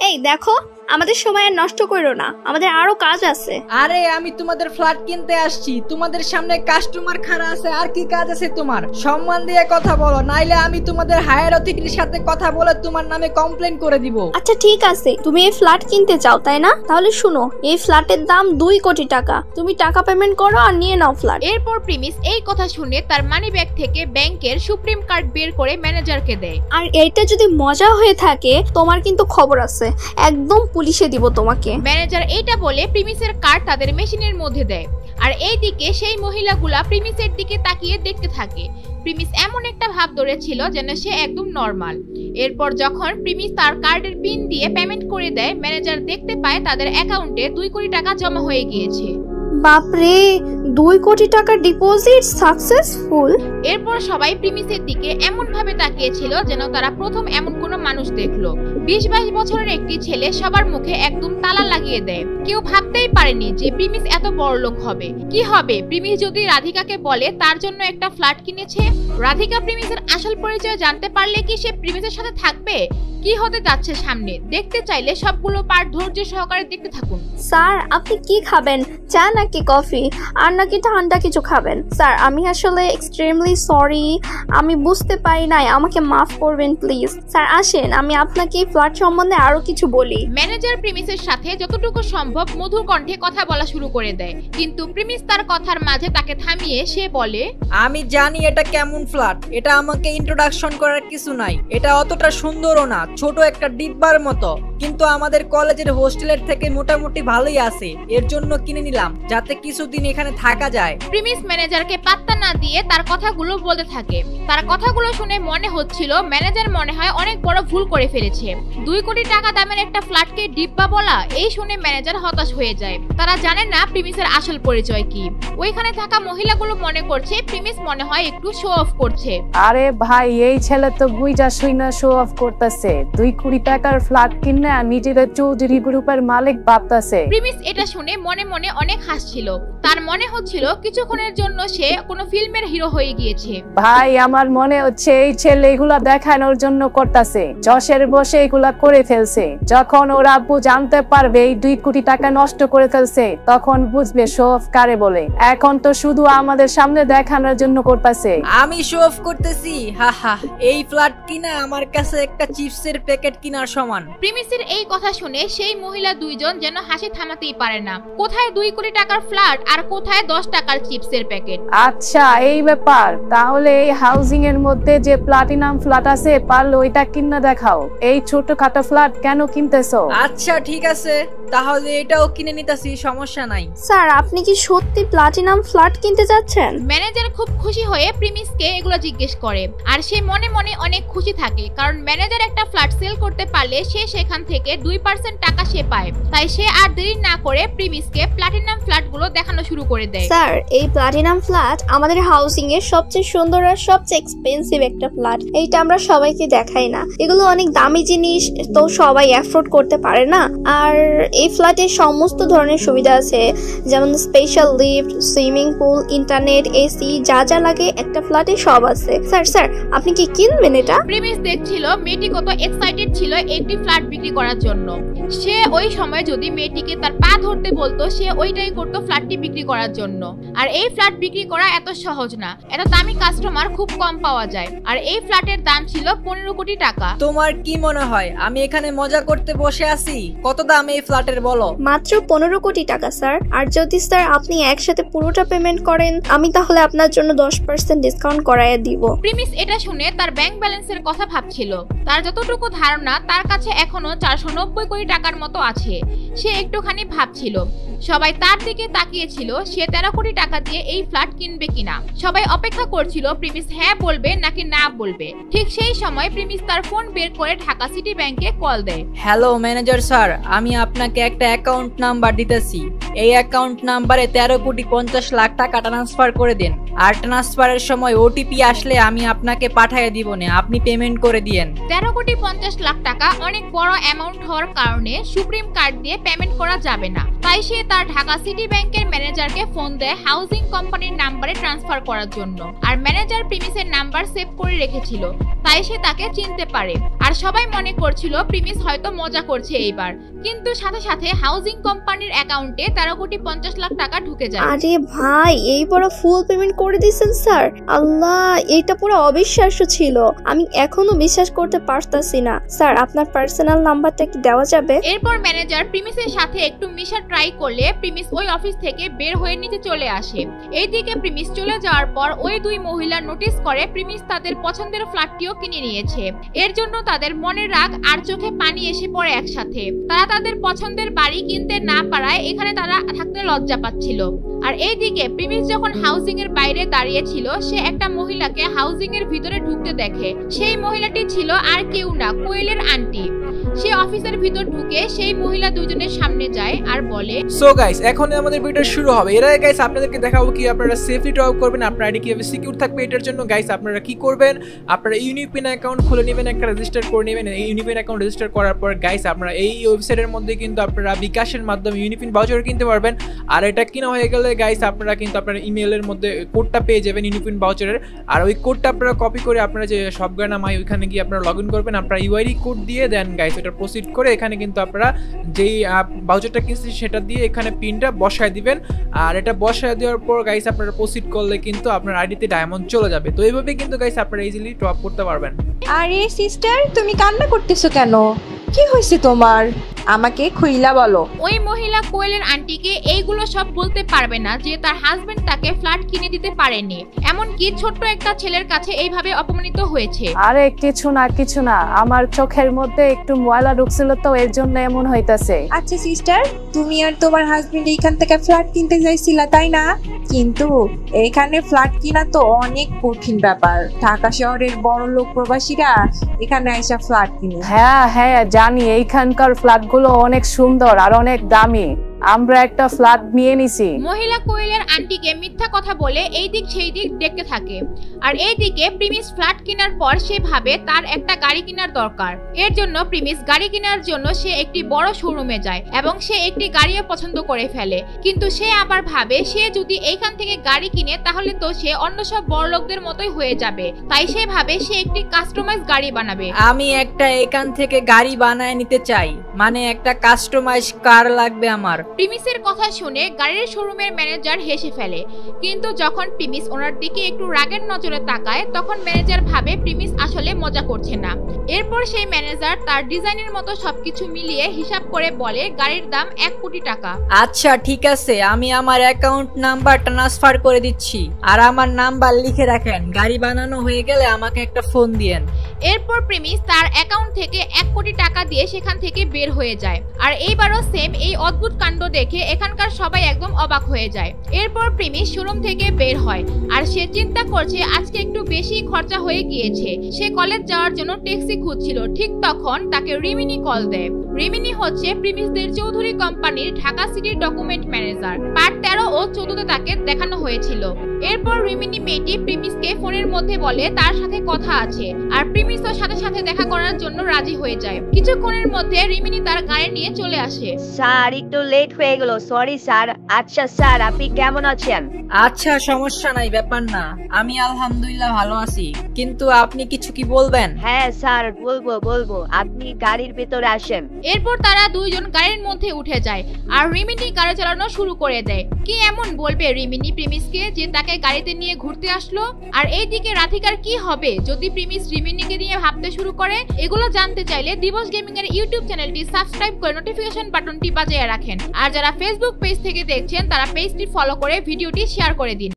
এই দেখো, আমাদের সময় আর নষ্ট করো না, আমাদের আরো কাজ আছে। আরে আমি তোমাদের ফ্ল্যাট কিনতে আসছি, তোমাদের সামনে কাস্টমার খাড়া আছে, আর কি কাজ আছে তোমার? সম্মান দিয়ে কথা বলো, নাইলে আমি তোমাদের হায়ার অথরিটির সাথে কথা বলে তোমার নামে কমপ্লেন করে দিব। আচ্ছা ঠিক আছে, তুমি এই ফ্ল্যাট কিনতে চাও তাই না? তাহলে শুনো, এই ফ্ল্যাটের দাম 2 কোটি টাকা। তুমি টাকা পেমেন্ট করো আর নিয়ে নাও ফ্ল্যাট। এরপর প্রিমিস এই কথা শুনে তার মানি ব্যাগ থেকে ব্যাংকের সুপ্রিম কার্ড বের করে ম্যানেজারকে দেয়। আর এইটা যদি মজা হয়ে থাকে, তোমার কিন্তু খবর আছে, একদম পুলিশে দিব তোমাকে। ম্যানেজার এইটা বলে প্রিমিসের কার্ড তাদের মেশিনের মধ্যে দেয়। আর এইদিকে সেই মহিলাগুলা প্রিমিসের দিকে তাকিয়ে দেখতে থাকে। প্রিমিস এমন একটা ভাব ধরেছিল যেন সে একদম নর্মাল। এরপর যখন প্রিমিস তার কার্ডের পিন দিয়ে পেমেন্ট করে দেয়, ম্যানেজার দেখতে পায় তাদের অ্যাকাউন্টে 2 কোটি টাকা জমা হয়ে গিয়েছে। বাপরে, 2 কোটি টাকার ডিপোজিট সাকসেসফুল। এরপর সবাই প্রিমিসের দিকে এমন ভাবে তাকিয়েছিল যেন তারা প্রথম এমন কোন মানুষ দেখলো। 20-22 বছরের একটি ছেলে সবার মুখে একদম তালা লাগিয়ে দেয়। কেউ ভাবতেই পারেনি যে প্রিমিস এত বড়লোক হবে। কি হবে প্রিমিস যদি রাধিকাকে বলে তার জন্য একটা ফ্ল্যাট কিনেছে? রাধিকা প্রিমিসের আসল পরিচয় জানতে পারলে কি সে প্রিমিসের সাথে থাকবে? কি হতে যাচ্ছে সামনে দেখতে চাইলে সবগুলো পার্ট ধৈর্য সহকারে দেখতে থাকুন। স্যার আপনি কি খাবেন, চা নাকি কফি, আর নাকি ঠান্ডা কিছু খাবেন? স্যার আমি আসলে এক্সট্রিমলি সরি, আমি বুঝতে পারি নাই, আমাকে মাফ করবেন প্লিজ। স্যার আসেন, আমি আপনাকে ফ্ল্যাট সম্বন্ধে আরো কিছু বলি। ম্যানেজার প্রিমিসের সাথে যতটুকু সম্ভব মধুর কণ্ঠে কথা বলা শুরু করে দেয়, কিন্তু প্রিমিস তার কথার মাঝে তাকে থামিয়ে সে বলে, আমি জানি এটা কেমন ফ্ল্যাট, এটা আমাকে ইন্ট্রোডাকশন করার কিছু নাই। এটা অতটা সুন্দরও না, ছোট একটা ডিব্বার মতো, কিন্তু আমাদের কলেজের হোস্টেলের থেকে মোটামুটি ভালোই আছে, এর জন্য কিনে নিলাম যাতে কিছুদিন এখানে থাকা যায়। প্রিমিস ম্যানেজারকে পাত্তা না দিয়ে তার কথাগুলো বলতে থাকে। তার কথাগুলো শুনে মনে হচ্ছিল ম্যানেজার মনে হয় অনেক বড় ভুল করে ফেলেছে। 2 কোটি টাকা দামের একটা ফ্ল্যাটকে ডিব্বা বলা, এই শুনে ম্যানেজার হতাশ হয়ে যায়। তারা জানে না প্রিমিসের আসল পরিচয় কি। ওইখানে থাকা মহিলাগুলো মনে করছে প্রিমিস মনে হয় একটু শো অফ করছে। আরে ভাই, এই ছেলে তো বুইজা শুইনা শো অফ করতেছে। 2 কোটি টাকার ফ্ল্যাট কিনে নিজের চৌধুরী গ্রুপের মালিক ভাবতেছে। প্রিমিস এটা শুনে মনে মনে অনেক হাসছিল। তার মনে হচ্ছিল কিছুক্ষণের জন্য সে কোনো ফিল্মের হিরো হয়ে গিয়েছে। ভাই আমার মনে হচ্ছে এই ছেলে এগুলা দেখানোর জন্য করতেছে, যশের বসে এগুলা করে ফেলছে। যখন ওর আব্বু জানতে পারবে এই 2 কোটি টাকা নষ্ট করে ফেলছে, তখন বুঝবে শো অফ কারে বলে। এখন তো শুধু আমাদের সামনে দেখানোর জন্য করতেছে। আমি শো অফ করতেছি? হা হা, এই ফ্ল্যাট কিনা আমার কাছে একটা চিপসের প্যাকেট কিনার সমান। প্রিমিসের এই কথা শুনে সেই মহিলা দুইজন যেন হাসি থামাতেই পারে না। কোথায় 2 কোটি টাকার ফ্ল্যাট আর কোথায় 10 টাকার চিপসের প্যাকেট? আচ্ছা এই ব্যাপার, তাহলে এই হাউজিং এর মধ্যে যে প্লাটিনাম ফ্ল্যাট আছে, পারলে ওইটা কিনে দেখাও। এই ছোটখাটো ফ্ল্যাট কেন কিনতেছো? আচ্ছা ঠিক আছে, তাহলে এটাও কিনে নিতেছি, সমস্যা নাই। স্যার আপনি কি সত্যি প্লাটিনাম ফ্ল্যাট কিনতে যাচ্ছেন? ম্যানেজার খুব খুশি হয়ে প্রিমিসকে এগুলো জিজ্ঞেস করে। আর সে মনে মনে অনেক খুশি থাকে, কারণ ম্যানেজার একটা ফ্ল্যাট সেল করতে পারলে সে সেখান থেকে 2% টাকা সে পায়। তাই সে আর দেরি না করে প্রিমিসকে প্লাটিনাম ফ্ল্যাটগুলো দেখানো শুরু করে দেয়। স্যার এই প্লাটিনাম ফ্ল্যাট আমাদের হাউজিং এর সবচেয়ে সুন্দর আর সবচেয়ে এক্সপেন্সিভ একটা ফ্ল্যাট। এইটা আমরা সবাইকে দেখাই না, এগুলো অনেক দামি জিনিস, তো সবাই অ্যাফোর্ড করতে পারে না। আর এই ফ্ল্যাটে সমস্ত ধরনের সুবিধা আছে, যেমন special lift, swimming pool, internet, AC, যা যা লাগে একটা ফ্ল্যাটে সব আছে। স্যার আপনি কি কিনবেন এটা? প্রিমিস দেখছিল মেয়েটি কত এক্সাইটেড ছিল একটি ফ্ল্যাট বিক্রি করার জন্য। সে ওই সময় যদি মেয়েটিকে তার পা ধরতে বলতো, সে ওইটাই করতো ফ্ল্যাটটি বিক্রি করার জন্য। আর এই ফ্ল্যাট বিক্রি করা এত সহজ না, এত দামি কাস্টমার খুব কম পাওয়া যায়। আর এই ফ্ল্যাটের দাম ছিল 15 কোটি টাকা। তোমার কি মনে হয় আমি এখানে মজা করতে বসে আছি? কত দাম এই ফ্ল্যাটের বলো? মাত্র 15 কোটি টাকা স্যার। আর যদি স্যার আপনি একসাথে পুরোটা পেমেন্ট করেন, আমি তাহলে আপনার জন্য 10% ডিসকাউন্ট করাইয়া দিব। প্রিমিস এটা শুনে তার ব্যাংক ব্যালেন্সের কথা ভাবছিল। তার যতটুকু ধারণা তার কাছে এখনো 490 কোটি টাকার মতো আছে। সে একটুখানি ভাবছিল। সবাই তার দিকে তাকিয়েছিল সে 13 কোটি টাকা দিয়ে এই ফ্ল্যাট কিনবে কিনা। সবাই অপেক্ষা করছিল প্রিমিস হ্যাঁ বলবে নাকি না বলবে। ঠিক সেই সময় প্রিমিস তার ফোন বের করে ঢাকা সিটি ব্যাংকে কল দেয়। হ্যালো ম্যানেজার স্যার, আমি আপনাকে একটা অ্যাকাউন্ট নাম্বার দিতেছি, এই অ্যাকাউন্ট নাম্বারে 13,50,00,000 টাকা ট্রান্সফার করে দিন। আর ট্রান্সফারের সময় ওটিপি আসলে আমি আপনাকে পাঠিয়ে দিব না, আপনি পেমেন্ট করে দিয়েন। 13,50,00,000 টাকা অনেক বড় অ্যামাউন্ট হওয়ার কারণে সুপ্রিম কার্ড দিয়ে পেমেন্ট করা যাবে না, তাই সে তার ঢাকা সিটি ব্যাংকের ম্যানেজারকে ফোন দেয় হাউজিং কোম্পানির নাম্বারে ট্রান্সফার করার জন্য। আর ম্যানেজার প্রিমিসের নাম্বার সেভ করে রেখেছিল, তাই সে তাকে চিনতে পারে। আর সবাই মনে করছিল প্রিমিস হয়তো মজা করছে এইবার, কিন্তু সাথে সাথে হাউজিং কোম্পানির অ্যাকাউন্টে 13,50,00,000 টাকা ঢুকে যায়। আরে ভাই, এই বড় ফুল পেমেন্ট করে দিয়েছেন স্যার। আল্লাহ, এটা পুরো অবিশ্বাস্য ছিল, আমি এখনো বিশ্বাস করতে পারতাছি না। স্যার, আপনার পার্সোনাল নাম্বারটা কি দেওয়া যাবে? এরপর ম্যানেজার প্রিমিসের সাথে একটু মিশা ট্রাই করলে প্রিমিস ওই অফিস থেকে বের হয়ে নিচে চলে আসে। এইদিকে প্রিমিস চলে যাওয়ার পর ওই দুই মহিলা নোটিস করে প্রিমিস তাদের পছন্দের ফ্ল্যাটটিও কিনে নিয়েছে। এর জন্য তাদের মনের রাগ আর চোখে পানি এসে পড়ে একসাথে। তারা তাদের পছন্দের বাড়ি কিনতে না পারায় এখানে তারা থাকতে লজ্জা পাচ্ছিল। আর এইদিকে প্রিমিস যখন হাউজিং এর বাইরে দাঁড়িয়ে ছিল, সে একটা মহিলাকে হাউজিং এর ভিতরে ঢুকতে দেখে। সেই মহিলাটি ছিল আর কেউ না, কোয়েলের আন্টি। সে অফিসের ভিতর ঢুকে সেই মহিলা দুজনের সামনে যায় আর বলে, সো গাইস, এখন আমাদের ভিডিও শুরু হবে। এর আগে গাইস আপনাদেরকে দেখাবো কি আপনারা সেফলি টপ করবেন, আপনার আইডি কিভাবে সিকিউর থাকবে। এটার জন্য গাইস আপনারা কি করবেন, আপনারা ইউনিপিন অ্যাকাউন্ট খুলে নেবেন, একটা রেজিস্টার করে নেবেন। এই ইউনিপিন অ্যাকাউন্ট রেজিস্টার করার পর গাইস আপনারা এই ওয়েবসাইটের মধ্যে কিন্তু আপনারা বিকাশের মাধ্যমে ইউনিপিন ভাউচার কিনতে পারবেন। আর এটা কিনা হয়ে গেলে গাইস আপনারা কিন্তু আপনার ইমেলের মধ্যে কোডটা পেয়ে যাবেন ইউনিপিন ভাউচারের। আর ওই কোডটা আপনারা কপি করে আপনারা যে সবগানা মাই ওইখানে গিয়ে আপনারা লগ ইন করবেন, আপনারা ইউআইডি কোড দিয়ে দেন গাইস এটা প্রসিড করে এখানে কিন্তু আপনারা যেই ভাউচারটা কিনছেন সেটা দিয়ে এখানে পিনটা বসায় দিবেন। আর এটা বসায় দেওয়ার পর গাইস আপনারা প্রসিড করলে কিন্তু আপনার আইডিতে ডায়মন্ড চলে যাবে। তো এইভাবে কিন্তু গাইস আপনারা ইজিলি টপ করতে পারবেন। আরে সিস্টার, তুমি কান্না করতেছো কেন? কি হয়েছে তোমার? আমাকে খুইলা বলো। ওই মহিলা কোয়েলের আন্টিকে এইগুলো সব বলতে পারবে না যে তার হাজবেন্ড তাকে ফ্ল্যাট কিনে দিতে পারেনি, এমনকি ছোট্ট একটা ছেলের কাছে এইভাবে অপমানিত হয়েছে। আরে কিছু না, আমার চোখের মধ্যে একটু ময়লা ঢুকছিল তো এর জন্য এমন হইতাছে। আচ্ছা সিস্টার, তুমি আর তোমার হাজবেন্ড এইখান থেকে ফ্ল্যাট কিনতে যাইছিলা তাই না? কিন্তু এখানে ফ্ল্যাট কিনা তো অনেক কঠিন ব্যাপার। ঢাকা শহরের বড় লোক প্রবাসীরা এখানে আইসা ফ্ল্যাট কিনে। হ্যাঁ জানি, এইখানকার ফ্ল্যাট গুলো অনেক সুন্দর আর অনেক দামি। আমরা একটা ফ্ল্যাট নিয়ে নিছি। মহিলা কোয়েলের আন্টিকে মিথ্যা কথা বলে এই দিক সেই দিক দেখতে থাকে। আর এইদিকে প্রিমিস ফ্ল্যাট কেনার পর সে ভাবে তার একটা গাড়ি কেনার দরকার। এর জন্য প্রিমিস গাড়ি কেনার জন্য সে একটি বড় শোরুমে যায় এবং সে একটি গাড়িও পছন্দ করে ফেলে। কিন্তু সে আবার ভাবে সে যদি এইখান থেকে গাড়ি কিনে তাহলে তো সে অন্য সব বড় লোকদের মতোই হয়ে যাবে, তাই সে ভাবে সে একটি কাস্টমাইজ গাড়ি বানাবে। আমি একটা এখান থেকে গাড়ি বানায় নিতে চাই, মানে একটা কাস্টমাইজ কার লাগবে আমার। প্রিমিসের কথা শুনে গাড়ির শোরুমের ম্যানেজার হেসে ফেলে, কিন্তু যখন প্রিমিস ওনার দিকে একটু রাগের নজরে তাকায় তখন ম্যানেজার ভাবে প্রিমিস আসলে মজা করছে না। এরপর সেই ম্যানেজার তার ডিজাইনের মতো সবকিছু মিলিয়ে হিসাব করে বলে গাড়ির দাম 1 কোটি টাকা। আচ্ছা ঠিক আছে, আমি আমার অ্যাকাউন্ট নাম্বার ট্রান্সফার করে দিচ্ছি আর আমার নাম্বার লিখে রাখেন। গাড়ি বানানো হয়ে গেলে আমাকে একটা ফোন দিয়েন। এরপর প্রিমিস তার অ্যাকাউন্ট থেকে 1 কোটি টাকা দিয়ে সেখান থেকে বের হয়ে যায়। আর এইবারও সেম এই অদ্ভুত কাণ্ড দেখে এখানকার সবাই একদম অবাক হয়ে যায়। এরপর প্রিমিস শোরুম থেকে বের হয় আর সে চিন্তা করছে আজকে একটু বেশি খরচা হয়ে গিয়েছে। সে কলেজ যাওয়ার জন্য ট্যাক্সি খুঁজছিল, ঠিক তখন তাকে রিমিনি কল দেয়। রিমিনি হচ্ছে প্রিমিসদের চৌধুরী কোম্পানির ঢাকা সিটির ডকুমেন্ট ম্যানেজার। পার্ট 13 ও 14 তাকে দেখানো হয়েছিল। এরপর রিমিনি মেয়েটি প্রিমিসকে ফোনের মধ্যে বলে তার সাথে কথা আছে, আর প্রিমিসও সাথে সাথে দেখা করার জন্য রাজি হয়ে যায়। কিছুক্ষণের মধ্যে রিমিনি তার গাড়ি নিয়ে চলে আসে। স্যার একটু লেট হয়ে গেল, সরি স্যার। আচ্ছা স্যার, আপনি কেমন আছেন? আচ্ছা সমস্যা নাই, ব্যাপার না, আমি আলহামদুলিল্লাহ ভালো আছি। কিন্তু আপনি কিছু কি বলবেন? হ্যাঁ স্যার, বলবো, আপনি গাড়ির ভেতরে আসেন। এরপর তারা দুইজন গাড়ির মধ্যে উঠে যায় আর রিমিনি গাড়ি চালানো শুরু করে দেয়। কি এমন বলবে রিমিনি প্রিমিসকে যে তাকে গাড়িতে নিয়ে ঘুরতে আসলো? আর এইদিকে রাধিকার কি হবে যদি প্রিমিস রিমিনিকে নিয়ে ভাবতে শুরু করে? এগুলো জানতে চাইলে দিবস গেমিং এর ইউটিউব চ্যানেলটি সাবস্ক্রাইব করে নোটিফিকেশন বাটনটি বাজিয়ে রাখেন। আর যারা ফেসবুক পেজ থেকে দেখছেন তারা পেজটি ফলো করে ভিডিওটি শেয়ার করে দিন।